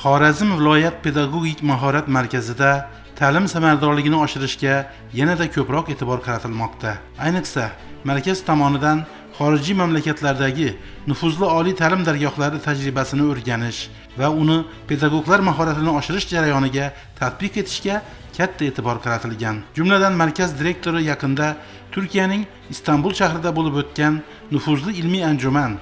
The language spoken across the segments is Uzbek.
Xorazm viloyat pedagogik mahorat markazida ta'lim samaradorligini oshirishga yanada ko'proq e'tibor qaratilmoqda. Ayniqsa, markaz tomonidan xorijiy mamlakatlardagi nufuzli oliy ta'lim dargohlari tajribasini o'rganish va uni pedagoglar mahoratini oshirish jarayoniga tatbiq etishga katta e'tibor qaratilgan. Jumladan markaz direktori yaqinda Turkiyaning Istanbul shahrida bo'lib o'tgan nufuzli ilmiy anjuman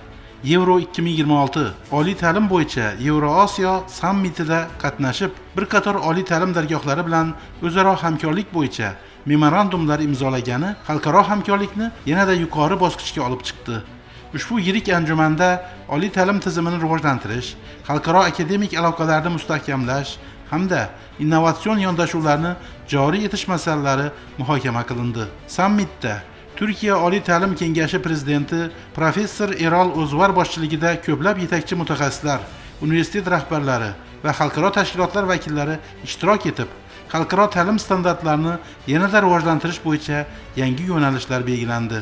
Euro 2026 oliy ta'lim bo'yicha Yevrosiyo sammitida qatnashib, bir qator oliy ta'lim dargohlari bilan o'zaro hamkorlik bo'yicha memorandumlar imzolagani xalqaro hamkorlikni yanada yuqori bosqichga olib chiqdi. Ushbu yirik anjumanda oliy ta'lim tizimini rivojlantirish, xalqaro akademik aloqalarni mustahkamlash hamda innovatsion yondashuvlarni joriy etish masalalari muhokama qilindi. Sammitda Turkiya Oliy ta'lim kengashi prezidenti professor Erol O'zvar boshchiligida ko'plab yetakchi mutaxassislar, universitet rahbarlari va xalqaro tashkilotlar vakillari ishtirok etib, xalqaro ta'lim standartlarini yanada rivojlantirish bo'yicha yangi yo'nalishlar belgilandi.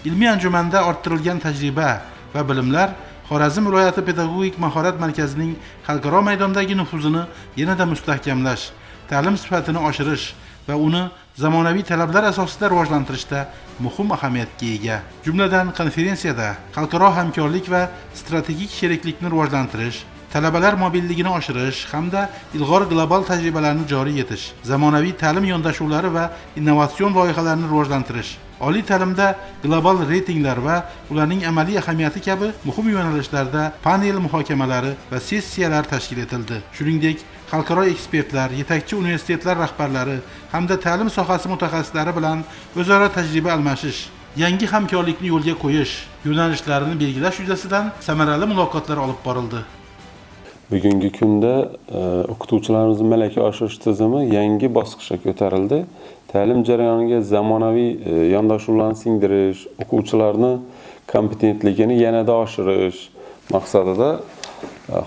Ilmiy anjumanda orttirilgan tajriba va bilimlar Xorazm viloyati pedagogik mahorat markazining xalqaro maydondagi nufuzini yanada mustahkamlash, ta'lim sifatini oshirish va uni zamonaviy talablar asosida rivojlantirishda muhim ahamiyatga ega. Jumladan konferensiyada xalqaro hamkorlik va strategik sheriklikni rivojlantirish, talabalar mobilligini oshirish hamda ilg'or global tajribalarni joriy etish, zamonaviy ta'lim yondashuvlari va innovatsion loyihalarni rivojlantirish, oliy ta'limda global reytinglar va ularning amaliy ahamiyati kabi muhim yo'nalishlarda panel muhokamalari va sessiyalar tashkil etildi. Shuningdek, xalqaro ekspertlar, yetakchi universitetlar rahbarlari hamda ta'lim sohasi mutaxassislari bilan o'zaro tajriba almashish, yangi hamkorlikni yo'lga qo'yish yo'nalishlarini belgilash yuzasidan samarali muloqotlar olib borildi. Bugungi kunda o'qituvchilarimizning malaka oshirish tizimi yangi bosqichga ko'tarildi. Ta'lim jarayoniga zamonaviy yondashuvlarni singdirish, o'quvchilarni kompetentligini yanada oshirish maqsadida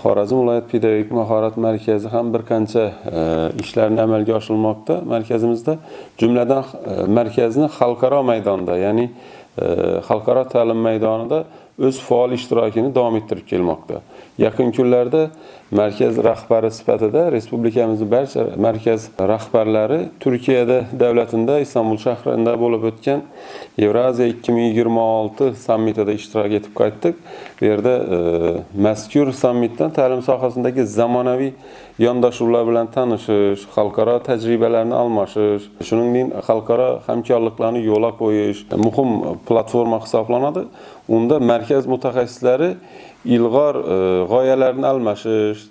Xorazm viloyat pedagogik mahorat markazi ham bir qancha ishlarni amalga oshirmoqda. Markazimizda jumladan markazni xalqaro maydonda, ya'ni xalqaro ta'lim maydonida o'z faol ishtirokini davom ettirib kelmoqda. Yaqin kunlarda markaz rahbari sifatida respublikamizning barcha markaz rahbarlari Turkiyada davlatida Istanbul shahrida bo'lib o'tgan Yevroziya 2026 sammitida ishtirok etib qaytdik. Bu yerda mazkur sammitdan ta'lim sohasidagi zamonaviy yondashuvlar bilan tanishish, xalqaro tajribalarni almashish, shuningdek xalqaro hamkorliklarni yo'lga qo'yish muhim platforma hisoblanadi. Unda markaz mutaxassislari ilg'or g'oyalarni almashish,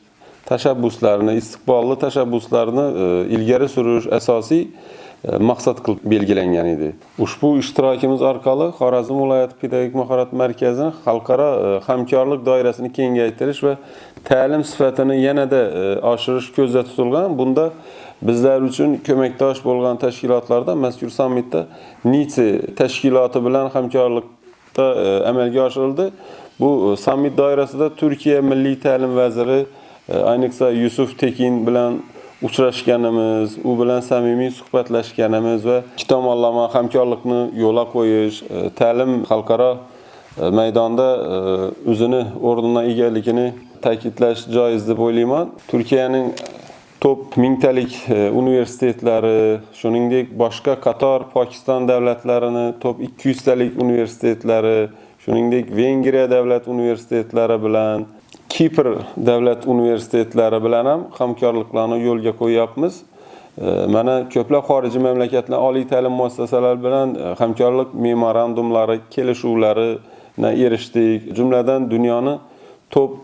tashabbuslarni, istiqbolli tashabbuslarni ilgari surish asosiy maqsad qilib belgilangan edi. Ushbu ishtirokimiz orqali Xorazm viloyati pedagogik mahorat markazini xalqaro hamkorlik doirasini kengaytirish va ta'lim sifatini yanada oshirish ko'zda tutilgan. Bunda bizlar uchun ko'makdosh bo'lgan tashkilotlarda mazkur sammitda NITSE tashkiloti bilan hamkorlikda amalga oshirildi. Bu sammit doirasida Turkiya milliy ta'lim vaziri ayniqsa Yusuf Tekin bilan uchrashganimiz, u bilan samimiy suhbatlashganimiz va ikki tomonlama hamkorlikni yo'lga qo'yish, ta'lim xalqaro maydonda o'zini o'rnini egaligini ta'kidlash joiz deb o'ylayman. Turkiyaning top mingtalik universitetlari, shuningdek boshqa qator Pokiston davlatlarining top 200 talik universitetlari, shuningdek Vengriya davlat universitetlari bilan Kipr davlat universitetlari bilan ham hamkorliklarni yo'lga qo'yapmiz. Mana ko'plab xorijiy mamlakatlar oliy ta'lim muassasalari bilan hamkorlik memorandumlari, kelishuvlarga erishdik. Jumladan dunyoning top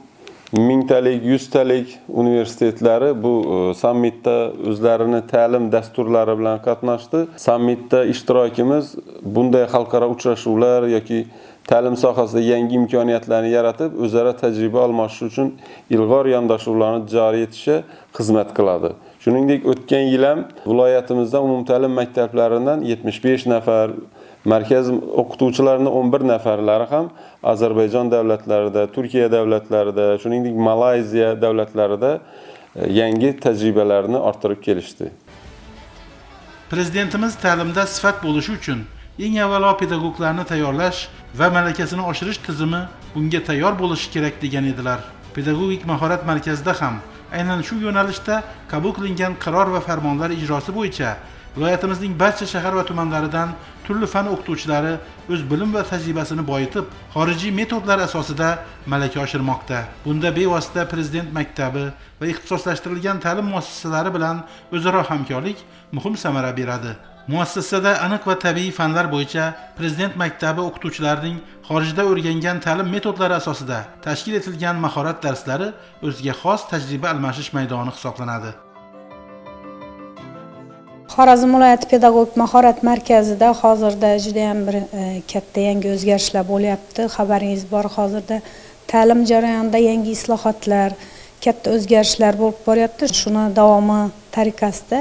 mingtalik, 100 talik universitetlari bu sammitda o'zlarini ta'lim dasturlari bilan qatnashdi. Sammitda ishtirokimiz bunday xalqaro uchrashuvlar yoki ta'lim sohasida yangi imkoniyatlarni yaratib, o'zaro tajriba almashish uchun ilg'or yondashuvlarni joriy etishga xizmat qiladi. Shuningdek, o'tgan yil ham viloyatimizda umumta'lim maktablaridan 75 nafar, markaz o'qituvchilarining 11 nafarlari ham Ozarbayjon davlatlarida, Turkiya davlatlarida, shuningdek Malayziya davlatlarida yangi tajribalarni orttirib kelishdi. Prezidentimiz ta'limda sifat bo'lishi uchun eng avvalo pedagoglarni tayyorlash va malakasini oshirish tizimi bunga tayyor bo'lishi kerak degan edilar. Pedagogik mahorat markazida ham aynan shu yo'nalishda qabul qilingan qaror va farmonlar ijrosi bo'yicha viloyatimizning barcha shahar va tumanlaridan turli fan o'qituvchilari o'z bilim va tajribasini boyitib, xorijiy metodlar asosida malaka oshirmoqda. Bunda bevosita Prezident maktabi va ixtisoslashtirilgan ta'lim muassasalari bilan o'zaro hamkorlik muhim samara beradi. Muassasada aniq va tabiiy fanlar bo'yicha Prezident maktabi o'qituvchilarining xorijda o'rgangan ta'lim metodlari asosida tashkil etilgan mahorat darslari o'ziga xos tajriba almashish maydoni hisoblanadi. Xorazm viloyati pedagogik mahorat markazida hozirda juda ham bir katta yangi o'zgarishlar bo'lyapti. Xabaringiz bor, hozirda ta'lim jarayonida yangi islohotlar, katta o'zgarishlar bo'lib boryapti. Shuni davomi tariqasida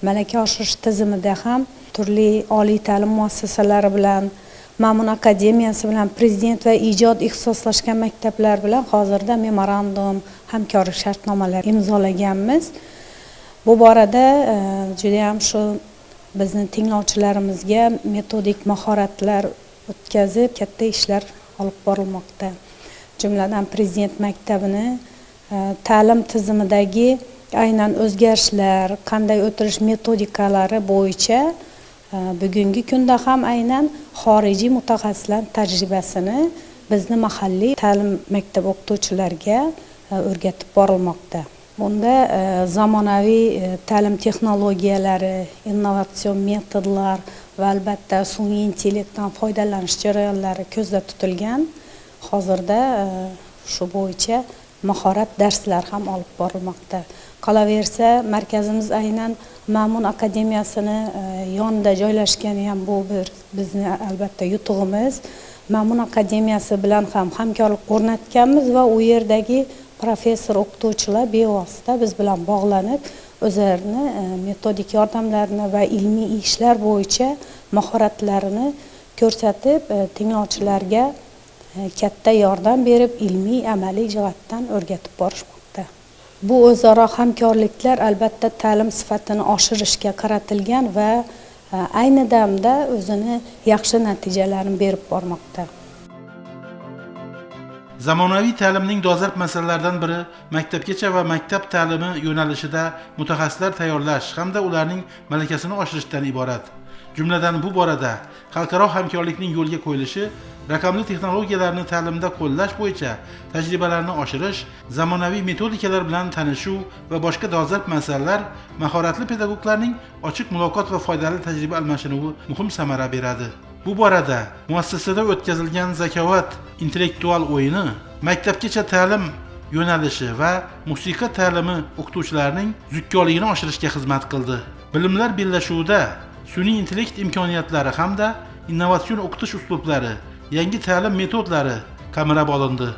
malaka oshirish tizimida ham turli oliy ta'lim muassasalari bilan, Ma'mun akademiyasi bilan, Prezident va ijod ixtisoslashgan maktablar bilan hozirda memorandum, hamkorlik shartnomalar imzolaganmiz. Bu borada juda ham shu bizning tinglovchilarimizga metodik mahoratlar o'tkazib, katta ishlar olib borilmoqda. Jumladan Prezident maktabini ta'lim tizimidagi aynan o'zgarishlar, qanday o'tirish metodikalari bo'yicha bugungi kunda ham aynan xorijiy mutaxassislar tajribasini bizni mahalliy ta'lim maktab o'qituvchilariga o'rgatib borilmoqda. Bunda zamonaviy ta'lim texnologiyalari, innovatsion metodlar va albatta sun'iy intellektdan foydalanish jarayonlari ko'zda tutilgan. Hozirda shu bo'yicha mahorat darslari ham olib borilmoqda. Qolaversa, markazimiz aynan Ma'mun akademiyasini yonida joylashgani ham bu bizni albatta yutug'imiz. Ma'mun akademiyasi bilan ham hamkorlik o'rnatganmiz va u yerdagi professor o'qituvchilar bevosita biz bilan bog'lanib, o'zlarini metodik yordamlarini va ilmiy ishlar bo'yicha mahoratlarini ko'rsatib, tinglovchilarga katta yordam berib, ilmiy amaliy jihatdan o'rgatib borishmoqda. Bu o'zaro hamkorliklar albatta ta'lim sifatini oshirishga qaratilgan va ayni damda o'zini yaxshi natijalarini berib bormoqda. Zamonaviy ta'limning dolzarb masalalaridan biri maktabgacha va maktab ta'limi yo'nalishida mutaxassislar tayyorlash hamda ularning malakasini oshirishdan iborat. Jumladan bu borada xalqaro hamkorlikning yo'lga qo'yilishi, raqamli texnologiyalarni ta'limda qo'llash bo'yicha tajribalarni oshirish, zamonaviy metodikalar bilan tanishuv va boshqa dolzarb masalalar mahoratli pedagoglarning ochiq muloqot va foydali tajriba almashinuvi muhim samara beradi. Bu borada muassasada o'tkazilgan zakovat intellektual o'yini maktabgacha ta'lim yo'nalishi va musiqa ta'limi o'qituvchilarining zukkoligini oshirishga xizmat qildi. Bilimlar bellashuvida sun'iy intellekt imkoniyatlari hamda innovatsion o'qitish uslublari, yangi ta'lim metodlari qamrab olindi.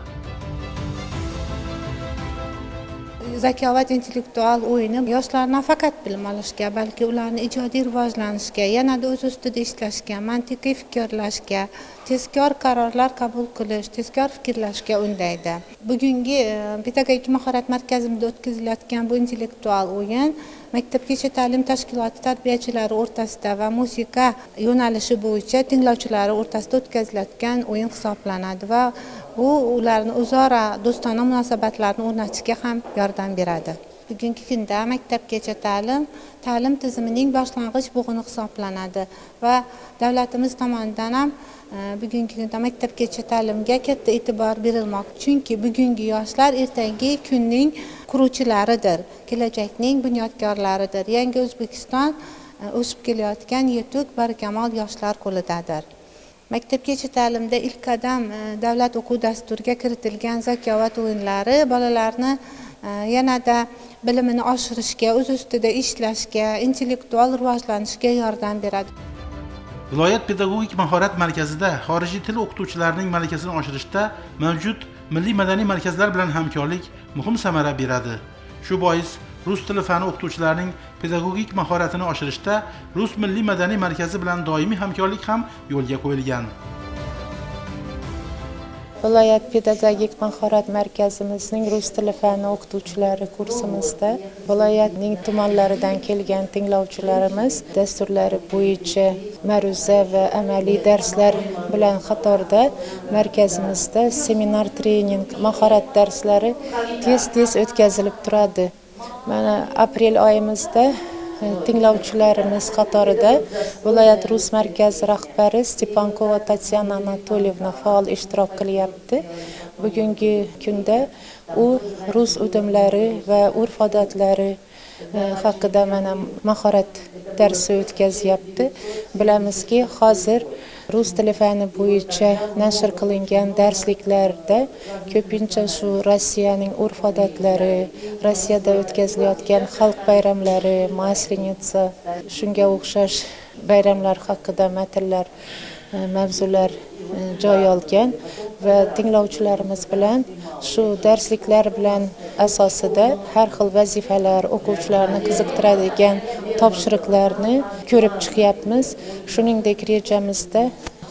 Zakovat intellektual o'yini yoshlar nafaqat bilim olishga, balki ularni ijodiy rivojlanishga, yanada o'z ustida ishlashga, mantiqiy fikrlashga, tezkor qarorlar qabul qilish, tezkor fikrlashga undaydi. Bugungi pedagogik mahorat markazimizda o'tkazilayotgan bu intellektual o'yin maktabgacha ta'lim tashkiloti tarbiyachilari o'rtasida va musiqa yo'nalishi bo'yicha tinglovchilari o'rtasida o'tkazilayotgan o'yin hisoblanadi va bu ularni o'zaro do'stona munosabatlarni o'rnatishga ham yordam beradi. Bugungi kunda maktabgacha ta'lim tizimining boshlang'ich bo'g'ini hisoblanadi va davlatimiz tomonidan ham bugungi kunda maktabgacha ta'limga katta e'tibor berilmoqda. Chunki bugungi yoshlar ertangi kunning quruvchilaridir, kelajakning bunyodkorlaridir. Yangi O'zbekiston o'sib kelayotgan yetuk barkamol yoshlar qo'lidadir. Maktabgacha ta'limda ilk qadam davlat o'quv dasturiga kiritilgan zakovat o'yinlari bolalarni yanada bilimini oshirishga, o'z ustida ishlashga, intellektual rivojlanishga yordam beradi. Viloyat pedagogik mahorat markazida xorijiy til o'qituvchilarining malakasini oshirishda mavjud milliy madaniy markazlar bilan hamkorlik muhim samara beradi. Shu bois rus tili fani o'qituvchilarining pedagogik mahoratini oshirishda Rus milliy madaniy markazi bilan doimiy hamkorlik ham yo'lga qo'yilgan. Viloyat pedagogik mahorat markazimizning rus tili fani o'qituvchilari kursimizda viloyatning tumanlaridan kelgan tinglovchilarimiz dasturlari bo'yicha ma'ruza va amaliy darslar bilan qatorda markazimizda seminar trening mahorat darslari tez o'tkazilib turadi. Mana aprel oyimizda tinglovchilarimiz qatorida viloyat rus markazi rahbari Stepankova Tatyana Anatolievna faol ishtirok qilyapti. Bugungi kunda u rus udumlari va urf-odatlari haqida mana mahorat darsi o'tkazyapti. Bilamizki, hozir rus tili fani bo'yicha nashr qilingan darsliklarda ko'pincha shu Rossiyaning urf-odatlari, Rossiyada o'tkazilayotgan xalq bayramlari, Maslenitsa, shunga o'xshash bayramlar haqida matnlar, mavzular joy olgan va tinglovchilarimiz bilan shu darsliklar bilan asosida har xil vazifalar, o'quvchilarni qiziqtiradigan topshiriqlarni ko'rib chiqyapmiz. Shuningdek, rejamizda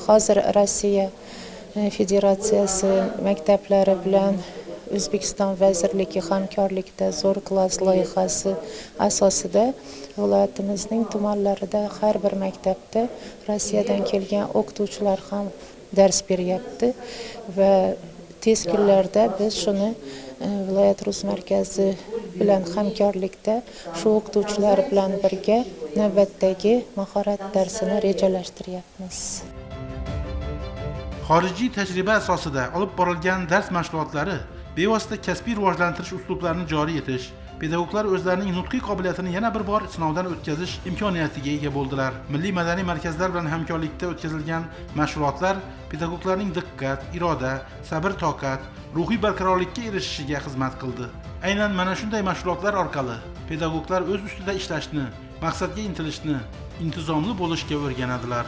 hozir Rossiya Federatsiyasi maktablari bilan O'zbekiston vazirligi hamkorlikda zo'r klass loyihasi asosida viloyatimizning tumanlarida har bir maktabda Rossiyadan kelgan o'qituvchilar ham dars beryapti va tez kunlarda biz shuni viloyat rus markazi bilan hamkorlikda shu o'qituvchilar bilan birga navbatdagi mahorat darsini rejalashtiryapmiz. Xorijiy tajriba asosida olib borilgan dars mashg'ulotlari bevosita kasbiy rivojlantirish uslublarini joriy etish, pedagoglar o'zlarining nutqiy qobiliyatini yana bir bor sinovdan o'tkazish imkoniyatiga ega bo'ldilar. Milliy madaniy markazlar bilan hamkorlikda o'tkazilgan mashg'ulotlar pedagoglarning diqqat, iroda, sabr-toqat, ruhiy barqarorlikka erishishiga xizmat qildi. Aynan mana shunday mashg'ulotlar orqali pedagoglar o'z ustida ishlashni, maqsadga intilishni, intizomli bo'lishga o'rganadilar.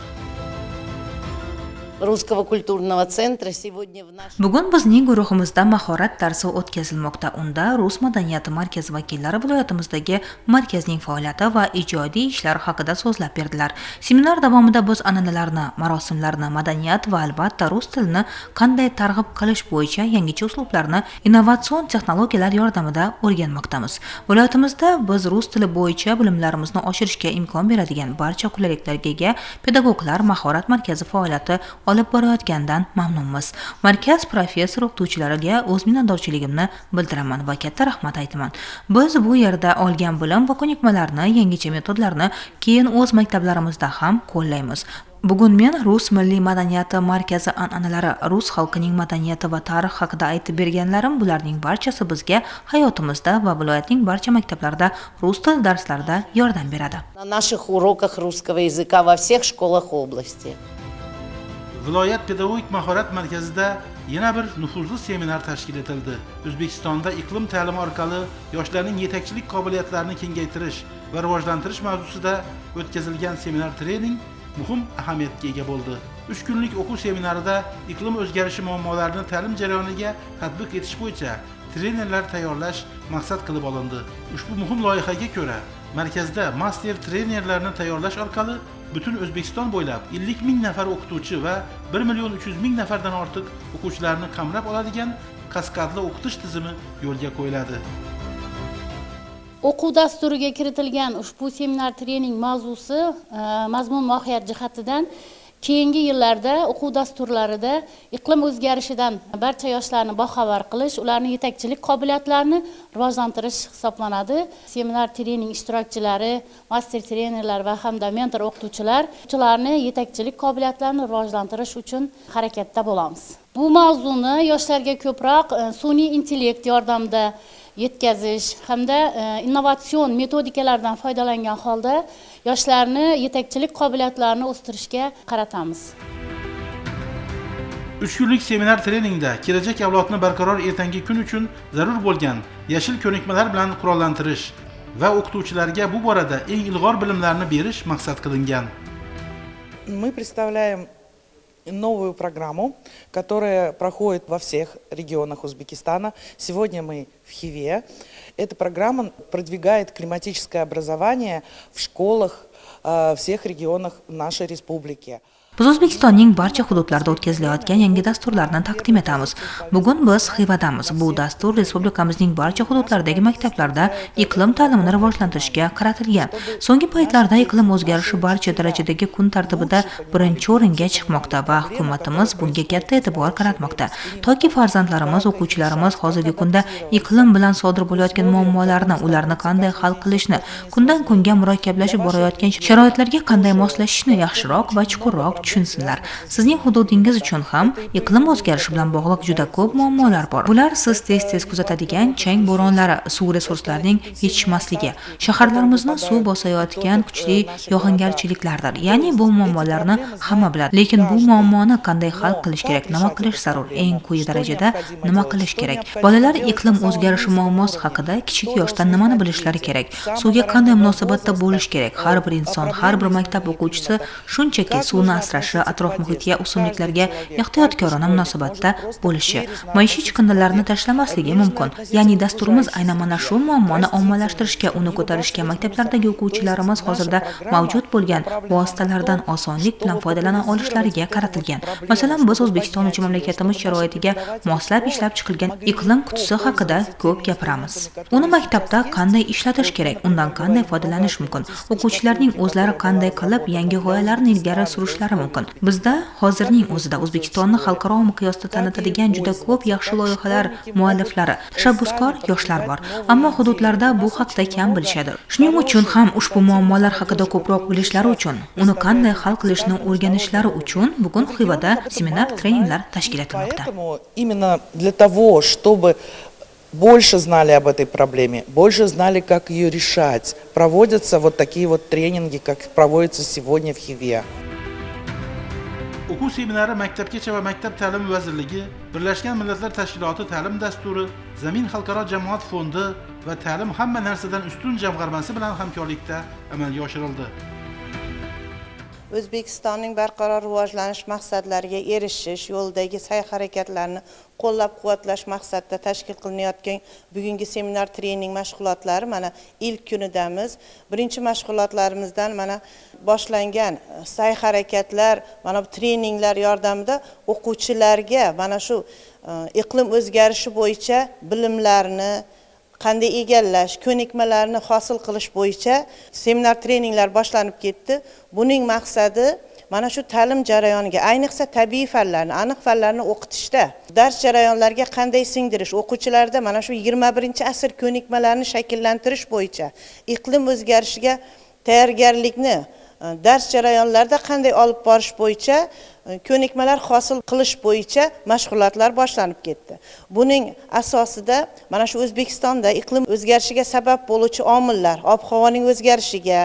Русского культурного центра сегодня в нашем... Bugun bizning guruhimizda mahorat darsi o'tkazilmoqda. Unda Rus madaniyati markazi vakillari viloyatimizdagi markazning faoliyati va ijodiy ishlar haqida so'zlab berdilar. Seminar davomida biz an'analarni, marosimlarni, madaniyat va albatta rus tilini qanday targ'ib qilish bo'yicha yangicha uslublarni innovatsion texnologiyalar yordamida o'rganmoqdamiz. Viloyatimizda biz rus tili bo'yicha bilimlarimizni oshirishga imkon beradigan barcha qulayliklarga ega pedagoglar mahorat markazi faoliyati olib borayotgandan mamnunmiz. Markaz professor o'qituvchilariga o'z minnatdorchiligimni bildiraman va katta rahmat aytaman. Biz bu yerda olgan bilim va ko'nikmalarni, yangicha metodlarni keyin o'z maktablarimizda ham qo'llaymiz. Bugun men Rus milliy madaniyati markazi an'analari, rus xalqining madaniyati va tarixi haqida aytib berganlarim, bularning barchasi bizga hayotimizda va viloyatning barcha maktablarida rus tili darslarida yordam beradi. На наших уроках русского языка во всех школах области. Viloyat pedagogik mahorat markazida yana bir nufuzli seminar tashkil etildi. O'zbekistonda iqlim ta'limi orqali yoshlarning yetakchilik qobiliyatlarini kengaytirish va rivojlantirish mavzusida o'tkazilgan seminar trening muhim ahamiyatga ega bo'ldi. 3 kunlik o'quv seminarida iqlim o'zgarishi muammolarini ta'lim jarayoniga tatbiq etish bo'yicha trenerlar tayyorlash maqsad qilib olindi. Ushbu muhim loyihaga ko'ra markazda master trenerlarni tayyorlash orqali butun O'zbekiston bo'ylab 50 ming nafar o'qituvchi va 1.300.000 nafardan ortiq o'quvchilarni qamrab oladigan kaskadli o'qitish tizimi yo'lga qo'yiladi. O'quv dasturiga kiritilgan ushbu seminar trening mavzusi mazmun mohiyat jihatidan keyingi yillarda o'quv dasturlarida iqlim o'zgarishidan barcha yoshlarni boxabar qilish, ularning yetakchilik qobiliyatlarini rivojlantirish hisoblanadi. Seminar trening ishtirokchilari, master trenerlar va hamda mentor o'qituvchilarni yetakchilik qobiliyatlarini rivojlantirish uchun harakatda bo'lamiz. Bu mavzuni yoshlarga ko'proq sun'iy intellekt yordamida yetkazish hamda innovatsion metodikalardan foydalangan holda yoshlarni yetakchilik qobiliyatlarini o'stirishga qaratamiz. 3 kunlik seminar treningda kelajak avlodni barqaror ertangi kun uchun zarur bo'lgan yashil ko'nikmalar bilan qurollantirish va o'qituvchilarga bu borada eng ilg'or bilimlarni berish maqsad qilingan. Мы представляем новую программу, которая проходит во всех регионах Узбекистана. Сегодня мы в Хиве. Эта программа продвигает климатическое образование в школах всех регионах нашей республики. Biz O'zbekistonning barcha hududlarida o'tkazilayotgan yangi dasturlarni taqdim etamiz. Bugun biz Xivadamiz. Bu dastur respublikamizning barcha hududlaridagi maktablarda iqlim ta'limini rivojlantirishga qaratilgan. So'nggi paytlarda iqlim o'zgarishi barcha darajadagi kun tartibida birinchi o'ringa chiqmoqda va hukumatimiz bunga katta e'tibor qaratmoqda. Toki farzandlarimiz, o'quvchilarimiz hozirgi kunda iqlim bilan sodir bo'layotgan muammolarni, ularni qanday hal qilishni, kundan kunga murakkablashib borayotgan sharoitlarga qanday moslashishni yaxshiroq va chuqurroq tushunsinlar. Sizning hududingiz uchun ham iqlim o'zgarishi bilan bog'liq juda ko'p muammolar bor. Bular siz tez-tez kuzatadigan chang bo'ronlari, suv resurslarining yetishmasligi, shaharlarimizni suv bosayotgan kuchli yog'ingarchiliklardir. Ya'ni bu muammolarni hamma biladi. Lekin bu muammoni qanday hal qilish kerak, nima qilish zarur, eng quyi darajada nima qilish kerak? Bolalar iqlim o'zgarishi muammosi haqida kichik yoshdan nimani bilishlari kerak? Suvga qanday munosabatda bo'lish kerak? Har bir inson, har bir maktab o'quvchisi shunchaki suvni asrashi, atrof muhitga, o'simliklarga ehtiyotkorona munosabatda bo'lishi, maishiy chiqindilarni tashlamasligi mumkin. Ya'ni dasturimiz aynan mana shu muammoni ommalashtirishga, uni ko'tarishga, maktablardagi o'quvchilarimiz hozirda mavjud bo'lgan vositalardan osonlik bilan foydalana olishlariga qaratilgan. Masalan, biz O'zbekiston uchun mamlakatimiz sharoitiga moslab ishlab chiqilgan iqlim qutisi haqida ko'p gapiramiz. Uni maktabda qanday ishlatish kerak, undan qanday foydalanish mumkin, o'quvchilarning o'zlari qanday qilib yangi g'oyalarni ilgari surishlari mumkin. Bizda hozirning o'zida O'zbekistonni xalqaro miqyosda tanitadigan juda ko'p yaxshi loyihalar mualliflari, tashabbuskor yoshlar bor, ammo hududlarda bu haqda kam bilishadi. Shuning uchun ham ushbu muammolar haqida ko'proq bilishlari uchun, uni qanday hal qilishni o'rganishlari uchun bugun Xivada seminar, treninglar tashkil etilmoqda. Поэтому именно для того, чтобы больше знали об этой проблеме, больше знали, как ее решать, проводятся вот такие вот тренинги, как проводятся сегодня в Хиве. O'quv seminari Maktabgacha va Maktab ta'limi vazirligi, Birlashgan Millatlar Tashkiloti ta'lim dasturi, Zamin xalqaro jamoat fondi va Ta'lim hamma narsadan ustun jamg'armasi bilan hamkorlikda amalga oshirildi. O'zbekistonning barqaror rivojlanish maqsadlariga erishish yo'lidagi sa'y-harakatlarni qo'llab-quvvatlash maqsadida tashkil qilinayotgan bugungi seminar trening mashg'ulotlari mana ilk kunidamiz. Birinchi mashg'ulotlarimizdan mana boshlangan sa'y-harakatlar, mana bu treninglar yordamida o'quvchilarga mana shu iqlim o'zgarishi bo'yicha bilimlarni qanday egallash, ko'nikmalarni hosil qilish bo'yicha seminar treninglar boshlanib ketdi. Buning maqsadi mana shu ta'lim jarayoniga, ayniqsa tabiiy fanlarni, aniq fanlarni o'qitishda dars jarayonlariga qanday singdirish, o'quvchilarda mana shu 21-asr ko'nikmalarini shakllantirish bo'yicha iqlim o'zgarishiga tayyorgarlikni dars jarayonlarida qanday olib borish bo'yicha ko'nikmalar hosil qilish bo'yicha mashg'ulotlar boshlanib ketdi. Buning asosida mana shu O'zbekistonda iqlim o'zgarishiga sabab bo'luvchi omillar, ob-havoning o'zgarishiga,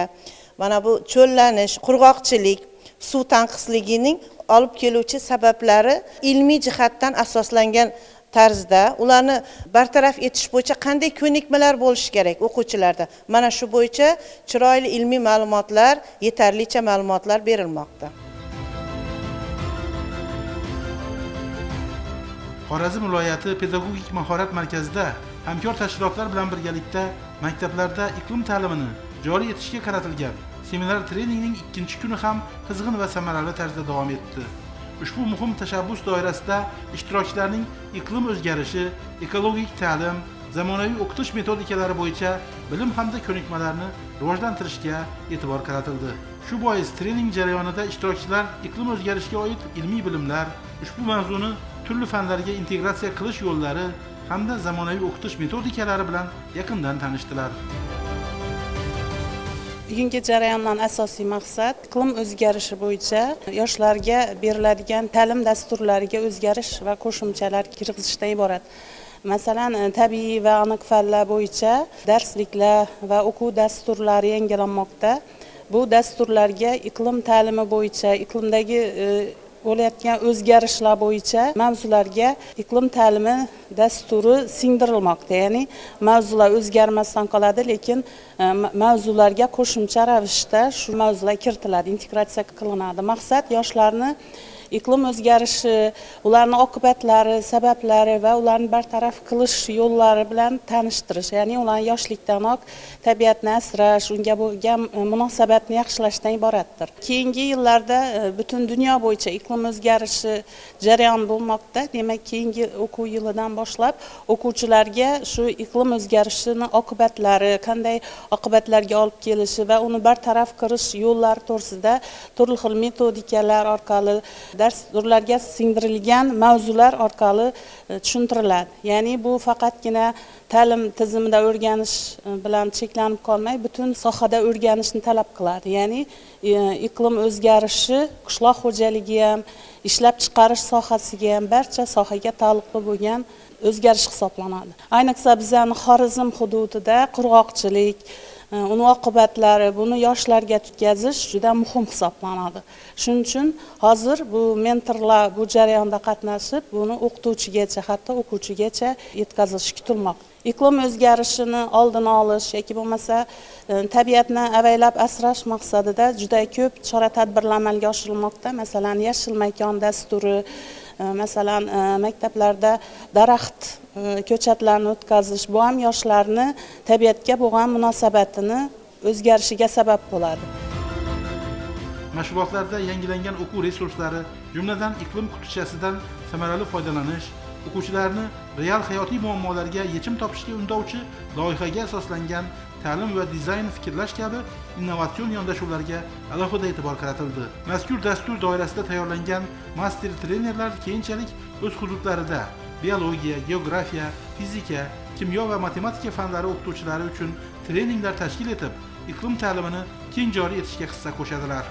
mana bu cho'llanish, qurg'oqchilik, suv tanqisligining olib keluvchi sabablari ilmiy jihatdan asoslangan tarzda ularni bartaraf etish bo'yicha qanday ko'nikmalar bo'lishi kerak o'quvchilarda. Mana shu bo'yicha chiroyli ilmiy ma'lumotlar, yetarlicha ma'lumotlar berilmoqda. Xorazm viloyati pedagogik mahorat markazida hamkor tashkilotlar bilan birgalikda maktablarda iqlim ta'limini joriy etishga qaratilgan seminar treningning ikkinchi kuni ham qizg'in va samarali tarzda davom etdi. Ushbu muhim tashabbus doirasida ishtirokchilarning iqlim o'zgarishi, ekologik ta'lim, zamonaviy o'qitish metodikalari bo'yicha bilim hamda ko'nikmalarni rivojlantirishga e'tibor qaratildi. Shu bois trening jarayonida ishtirokchilar iqlim o'zgarishiga oid ilmiy bilimlar, ushbu mavzuni turli fanlarga integratsiya qilish yo'llari hamda zamonaviy o'qitish metodikalari bilan yaqindan tanishdilar. Bugungi jarayondan asosiy maqsad iqlim o'zgarishi bo'yicha yoshlarga beriladigan ta'lim dasturlariga o'zgarish va qo'shimchalar kirgizishdan iborat. Masalan, tabiiy va aniq fanlar bo'yicha darsliklar va o'quv dasturlari yangilanmoqda. Bu dasturlarga iqlim ta'limi bo'yicha, iqlimdagi bo'layotgan o'zgarishlar bo'yicha mavzularga iqlim ta'limi dasturi singdirilmoqda. Ya'ni mavzular o'zgarmasdan qoladi, lekin mavzularga qo'shimcha ravishda shu mavzular kiritiladi, integratsiya qilinadi. Maqsad yoshlarni iqlim o'zgarishi, ularning oqibatlari, sabablari va ularni bartaraf qilish yo'llari bilan tanishtirish, ya'ni ularni yoshlikdanoq tabiatni asrash, unga bo'lgan munosabatni yaxshilashdan iboratdir. Keyingi yillarda butun dunyo bo'yicha iqlim o'zgarishi jarayon bo'lmoqda. Demak, keyingi o'quv yilidan boshlab o'quvchilarga shu iqlim o'zgarishining oqibatlari, qanday oqibatlarga olib kelishi va uni bartaraf qilish yo'llari to'g'risida turli xil metodikalar orqali darslarga singdirilgan mavzular orqali tushuntiriladi. Ya'ni bu faqatgina ta'lim tizimida o'rganish bilan cheklanib qolmay, butun sohada o'rganishni talab qiladi. Ya'ni iqlim o'zgarishi qishloq xo'jaligi ham, ishlab chiqarish sohasiga ham, barcha sohaga taalluqli bo'lgan o'zgarish hisoblanadi. Ayniqsa bizning Xorazm hududida qurg'oqchilik, uni oqibatlari, buni yoshlarga tutkazish juda muhim hisoblanadi. Shuning uchun hozir bu mentorlar bu jarayonda qatnashib, buni o'qituvchigacha, hatto o'quvchigacha yetkazilishi kutilmoqda. Iqlim o'zgarishini oldini olish yoki bo'lmasa tabiatni avaylab asrash maqsadida juda ko'p chora-tadbirlar amalga oshirilmoqda. Masalan, yashil makon dasturi, masalan, maktablarda daraxt ko'chatlarni o'tkazish, bu ham yoshlarni tabiatga bo'lgan munosabatini o'zgarishiga sabab bo'ladi. Mashg'ulotlarda yangilangan o'quv resurslari, jumladan iqlim qutichasidan samarali foydalanish, o'quvchilarni real hayotiy muammolarga yechim topishga undovchi loyihaga asoslangan ta'lim va dizayn fikrlash kabi innovatsion yondashuvlarga alohida e'tibor qaratildi. Mazkur dastur doirasida tayyorlangan master trenerlar keyinchalik o'z hududlarida biologiya, geografiya, fizika, kimyo va matematika fanlari o'qituvchilari uchun treninglar tashkil etib, iqlim ta'limini keng joriy etishga hissa qo'shadilar.